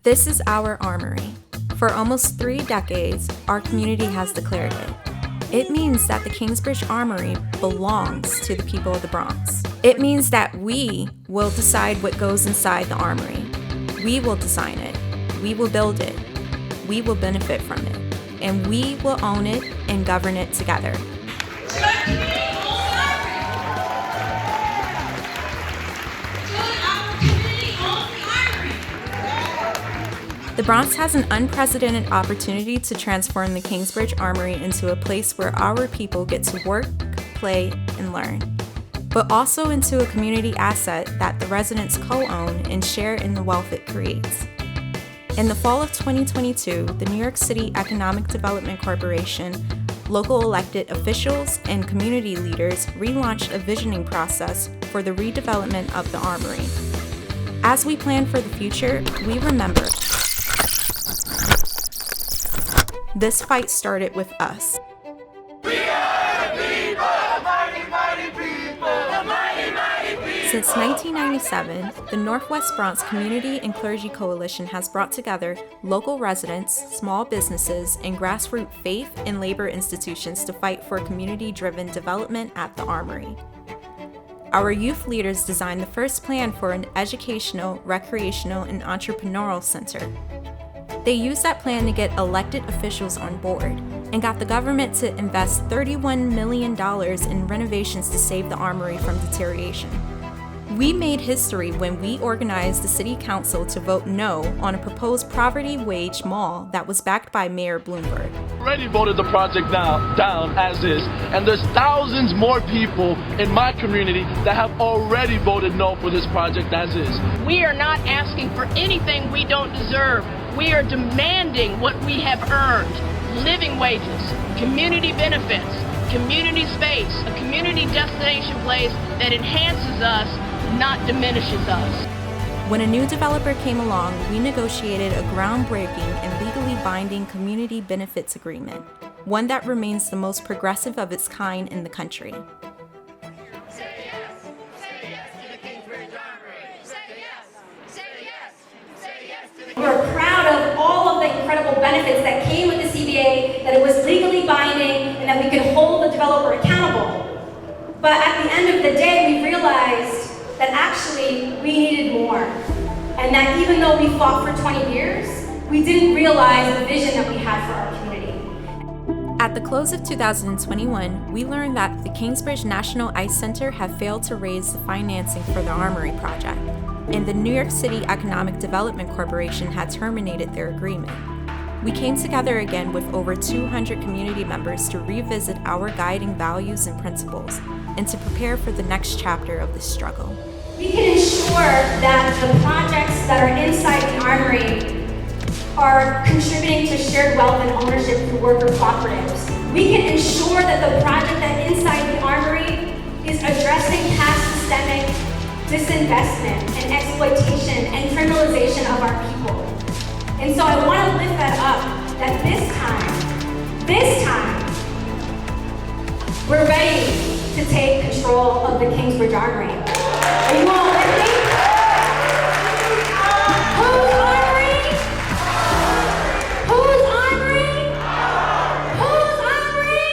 This is our armory. For almost 3 decades, our community has declared it. It means that the Kingsbridge Armory belongs to the people of the Bronx. It means that we will decide what goes inside the armory. We will design it. We will build it. We will benefit from it. And we will own it and govern it together. The Bronx has an unprecedented opportunity to transform the Kingsbridge Armory into a place where our people get to work, play, and learn, but also into a community asset that the residents co-own and share in the wealth it creates. In the fall of 2022, the New York City Economic Development Corporation, local elected officials, and community leaders relaunched a visioning process for the redevelopment of the Armory. As we plan for the future, we remember this fight started with us. We are the people, the mighty, mighty people, the mighty, mighty people. Since 1997, the Northwest Bronx Community and Clergy Coalition has brought together local residents, small businesses, and grassroots faith and labor institutions to fight for community-driven development at the Armory. Our youth leaders designed the first plan for an educational, recreational, and entrepreneurial center. They used that plan to get elected officials on board and got the government to invest $31 million in renovations to save the Armory from deterioration. We made history when we organized the City Council to vote no on a proposed poverty wage mall that was backed by Mayor Bloomberg. Already voted the project down as is, and there's thousands more people in my community that have already voted no for this project as is. We are not asking for anything we don't deserve. We are demanding what we have earned: living wages, community benefits, community space, a community destination place that enhances us, not diminishes us. When a new developer came along, we negotiated a groundbreaking and legally binding community benefits agreement, one that remains the most progressive of its kind in the country. Say yes to the Kingsbridge Armory. Say yes to the We're proud of all of the incredible benefits that came with the CBA, that it was legally binding, and that we could hold the developer accountable. But at the end of the day, we realized that actually we needed more. And that even though we fought for 20 years, we didn't realize the vision that we had for our community. At the close of 2021, we learned that the Kingsbridge National Ice Center had failed to raise the financing for the Armory project, and the New York City Economic Development Corporation had terminated their agreement. We came together again with over 200 community members to revisit our guiding values and principles, and to prepare for the next chapter of this struggle. We can ensure that the projects that are inside the Armory are contributing to shared wealth and ownership through worker cooperatives. We can ensure that the project that inside the Armory is addressing past systemic disinvestment and exploitation and criminalization of our people. And so I want to lift that up, that this time, we're ready to take control of the Kingsbridge Armory. Are you all with me? Whose Armory? Whose Armory? Whose Armory?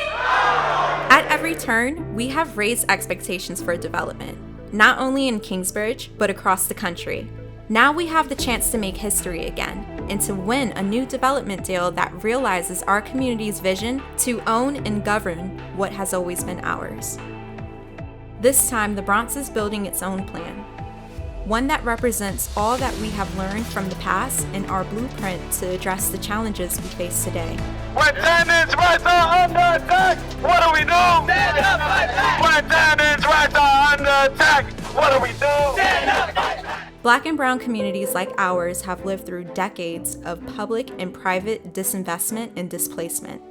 At every turn, we have raised expectations for development, not only in Kingsbridge, but across the country. Now we have the chance to make history again, and to win a new development deal that realizes our community's vision to own and govern what has always been ours. This time, the Bronx is building its own plan, one that represents all that we have learned from the past and our blueprint to address the challenges we face today. When tenants' rights are under attack, what do we do? Stand up, fight back. When tenants' rights are under attack, what do we do? Stand up, fight back. Black and brown communities like ours have lived through decades of public and private disinvestment and displacement.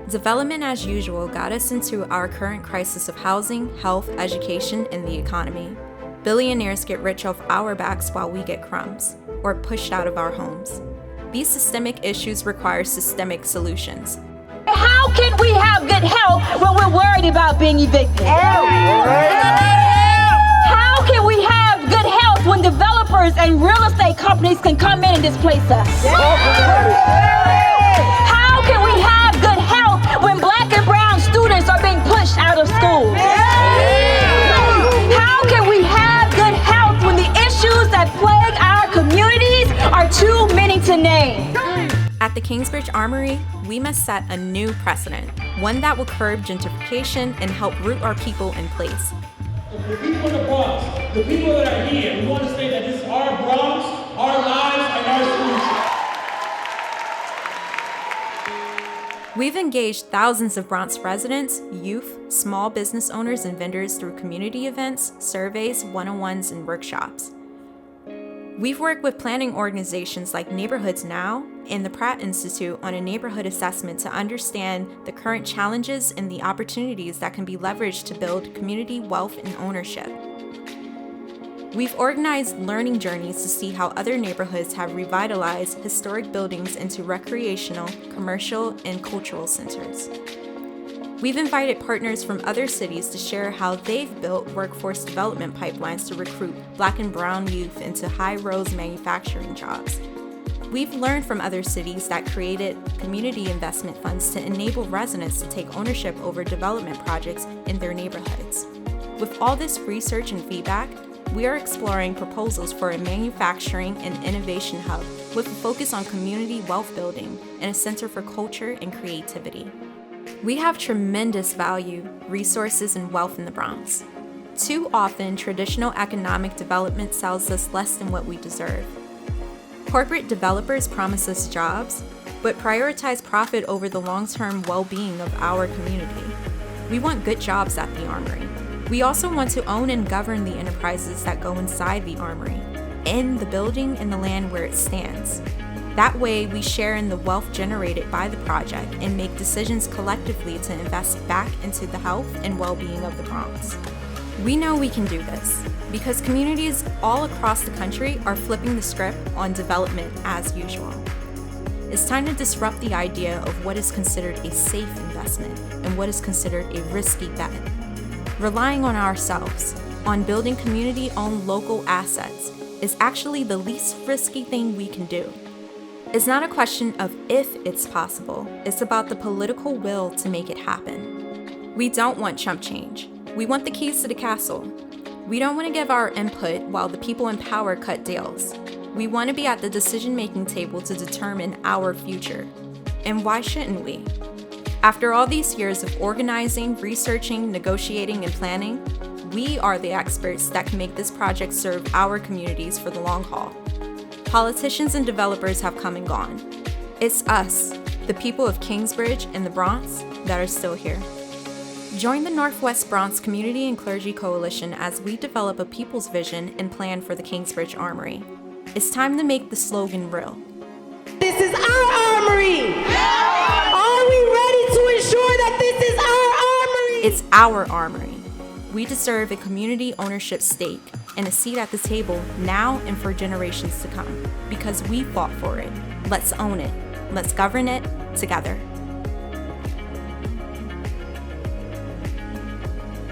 Development as usual got us into our current crisis of housing, health, education, and the economy. Billionaires get rich off our backs while we get crumbs, or pushed out of our homes. These systemic issues require systemic solutions. How can we have good health when we're worried about being evicted? How can we have good health and real estate companies can come in and displace us? How can we have good health when black and brown students are being pushed out of school? How can we have good health when the issues that plague our communities are too many to name? At the Kingsbridge Armory, we must set a new precedent, one that will curb gentrification and help root our people in place. The people in the Bronx, the people that are here, we want to say that this is our Bronx, our lives, and our solutions. We've engaged thousands of Bronx residents, youth, small business owners, and vendors through community events, surveys, one-on-ones, and workshops. We've worked with planning organizations like Neighborhoods Now and the Pratt Institute on a neighborhood assessment to understand the current challenges and the opportunities that can be leveraged to build community wealth and ownership. We've organized learning journeys to see how other neighborhoods have revitalized historic buildings into recreational, commercial, and cultural centers. We've invited partners from other cities to share how they've built workforce development pipelines to recruit Black and brown youth into high-rose manufacturing jobs. We've learned from other cities that created community investment funds to enable residents to take ownership over development projects in their neighborhoods. With all this research and feedback, we are exploring proposals for a manufacturing and innovation hub with a focus on community wealth building and a center for culture and creativity. We have tremendous value, resources, and wealth in the Bronx. Too often, traditional economic development sells us less than what we deserve. Corporate developers promise us jobs, but prioritize profit over the long-term well-being of our community. We want good jobs at the Armory. We also want to own and govern the enterprises that go inside the Armory, in the building and the land where it stands. That way, we share in the wealth generated by the project and make decisions collectively to invest back into the health and well-being of the Bronx. We know we can do this because communities all across the country are flipping the script on development as usual. It's time to disrupt the idea of what is considered a safe investment and what is considered a risky bet. Relying on ourselves, on building community-owned local assets, is actually the least risky thing we can do. It's not a question of if it's possible, it's about the political will to make it happen. We don't want chump change. We want the keys to the castle. We don't want to give our input while the people in power cut deals. We want to be at the decision-making table to determine our future. And why shouldn't we? After all these years of organizing, researching, negotiating, and planning, we are the experts that can make this project serve our communities for the long haul. Politicians and developers have come and gone. It's us, the people of Kingsbridge and the Bronx, that are still here. Join the Northwest Bronx Community and Clergy Coalition as we develop a people's vision and plan for the Kingsbridge Armory. It's time to make the slogan real. This is our armory! Are we ready to ensure that this is our armory? It's our armory. We deserve a community ownership stake and a seat at the table now and for generations to come, because we fought for it. Let's own it. Let's govern it together.